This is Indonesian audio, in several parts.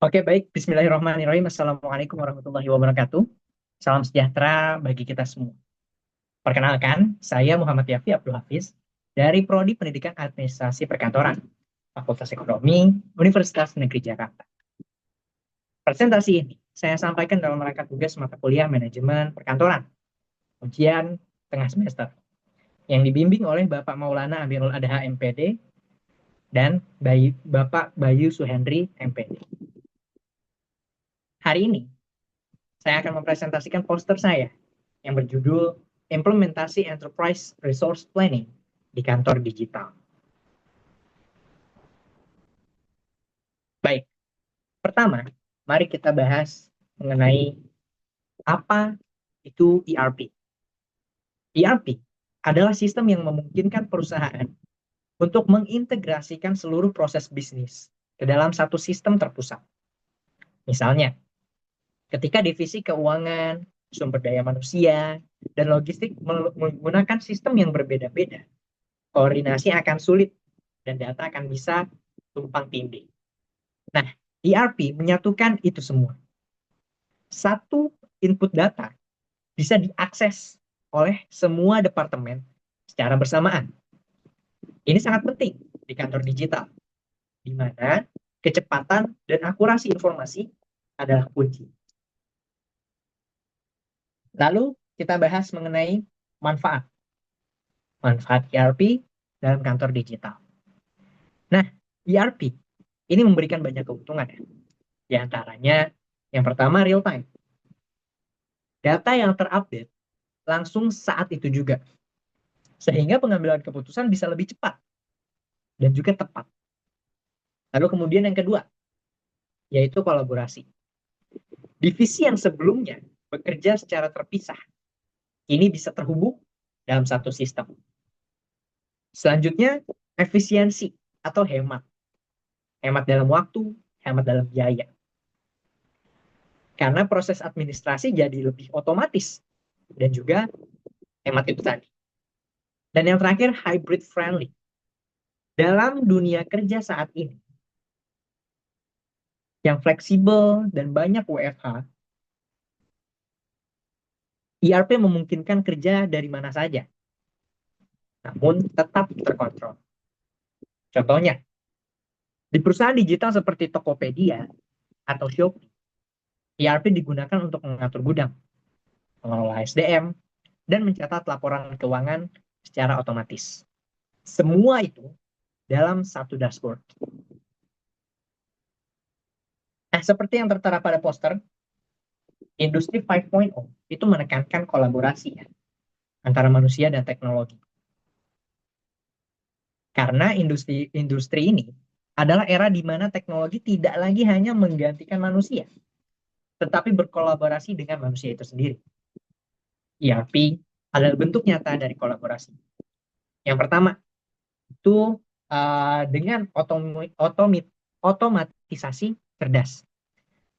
Oke, baik. Bismillahirrahmanirrahim. Assalamualaikum warahmatullahi wabarakatuh. Salam sejahtera bagi kita semua. Perkenalkan, saya Muhammad Yafi Abdul Hafiz dari Prodi Pendidikan Administrasi Perkantoran, Fakultas Ekonomi, Universitas Negeri Jakarta. Presentasi ini saya sampaikan dalam rangka tugas mata kuliah Manajemen Perkantoran, ujian tengah semester, yang dibimbing oleh Bapak Maulana Amirul Adha MPD dan Bapak Bayu Suhendri MPD. Hari ini, saya akan mempresentasikan poster saya yang berjudul Implementasi Enterprise Resource Planning di Kantor Digital. Baik, pertama, mari kita bahas mengenai apa itu ERP. ERP adalah sistem yang memungkinkan perusahaan untuk mengintegrasikan seluruh proses bisnis ke dalam satu sistem terpusat. Misalnya, ketika divisi keuangan, sumber daya manusia, dan logistik menggunakan sistem yang berbeda-beda, koordinasi akan sulit dan data akan bisa tumpang tindih. Nah, ERP menyatukan itu semua. Satu input data bisa diakses oleh semua departemen secara bersamaan. Ini sangat penting di kantor digital, di mana kecepatan dan akurasi informasi adalah kunci. Lalu kita bahas mengenai manfaat. Manfaat ERP dalam kantor digital. Nah, ERP ini memberikan banyak keuntungan ya. Di antaranya, yang pertama real time. Data yang terupdate langsung saat itu juga. Sehingga pengambilan keputusan bisa lebih cepat dan juga tepat. Lalu kemudian yang kedua, yaitu kolaborasi. Divisi yang sebelumnya bekerja secara terpisah, ini bisa terhubung dalam satu sistem. Selanjutnya, efisiensi atau hemat. Hemat dalam waktu, hemat dalam biaya. Karena proses administrasi jadi lebih otomatis dan juga hemat itu tadi. Dan yang terakhir, hybrid friendly. Dalam dunia kerja saat ini, yang fleksibel dan banyak WFH, ERP memungkinkan kerja dari mana saja, namun tetap terkontrol. Contohnya, di perusahaan digital seperti Tokopedia atau Shopee, ERP digunakan untuk mengatur gudang, mengelola SDM, dan mencatat laporan keuangan secara otomatis. Semua itu dalam satu dashboard. Nah, seperti yang tertera pada poster, Industri 5.0 itu menekankan kolaborasi ya, antara manusia dan teknologi. Karena industri ini adalah era di mana teknologi tidak lagi hanya menggantikan manusia, tetapi berkolaborasi dengan manusia itu sendiri. ERP adalah bentuk nyata dari kolaborasi. Yang pertama, itu dengan otomatisasi cerdas.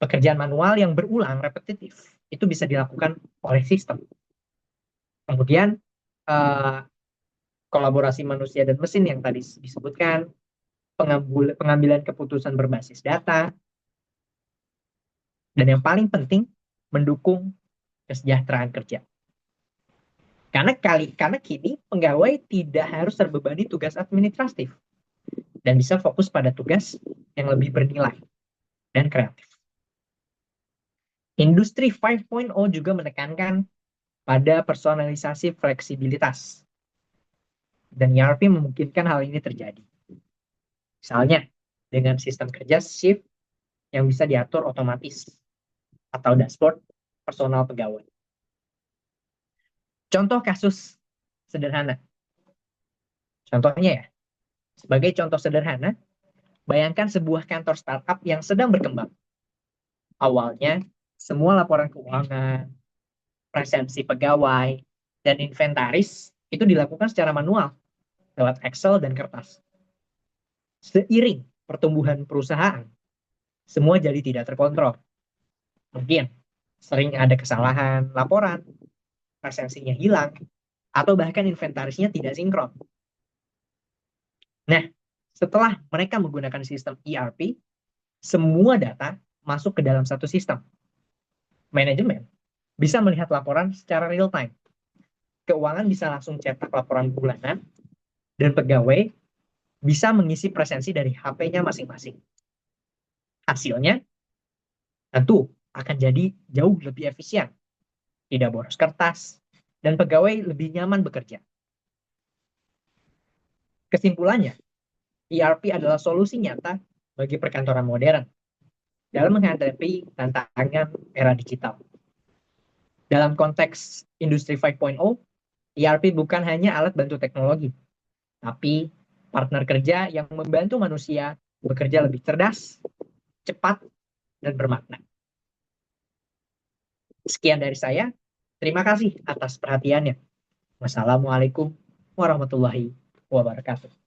Pekerjaan manual yang berulang, repetitif, itu bisa dilakukan oleh sistem. Kemudian, uh, kolaborasi manusia dan mesin yang tadi disebutkan, pengambilan keputusan berbasis data, dan yang paling penting, mendukung kesejahteraan kerja. Karena kini pegawai tidak harus terbebani tugas administratif dan bisa fokus pada tugas yang lebih bernilai dan kreatif. Industri 5.0 juga menekankan pada personalisasi fleksibilitas, dan ERP memungkinkan hal ini terjadi. Misalnya, dengan sistem kerja shift yang bisa diatur otomatis atau dashboard personal pegawai. Contoh kasus sederhana. Contohnya ya, sebagai contoh sederhana, bayangkan sebuah kantor startup yang sedang berkembang. Awalnya, semua laporan keuangan, presensi pegawai, dan inventaris itu dilakukan secara manual lewat Excel dan kertas. Seiring pertumbuhan perusahaan, semua jadi tidak terkontrol. Mungkin sering ada kesalahan laporan, presensinya hilang, atau bahkan inventarisnya tidak sinkron. Nah, setelah mereka menggunakan sistem ERP, semua data masuk ke dalam satu sistem. Manajemen bisa melihat laporan secara real time. Keuangan bisa langsung cetak laporan bulanan, dan pegawai bisa mengisi presensi dari HP-nya masing-masing. Hasilnya tentu akan jadi jauh lebih efisien, tidak boros kertas, dan pegawai lebih nyaman bekerja. Kesimpulannya, ERP adalah solusi nyata bagi perkantoran modern dalam menghadapi tantangan era digital. Dalam konteks industri 5.0, ERP bukan hanya alat bantu teknologi, tapi partner kerja yang membantu manusia bekerja lebih cerdas, cepat, dan bermakna. Sekian dari saya. Terima kasih atas perhatiannya. Wassalamualaikum warahmatullahi wabarakatuh.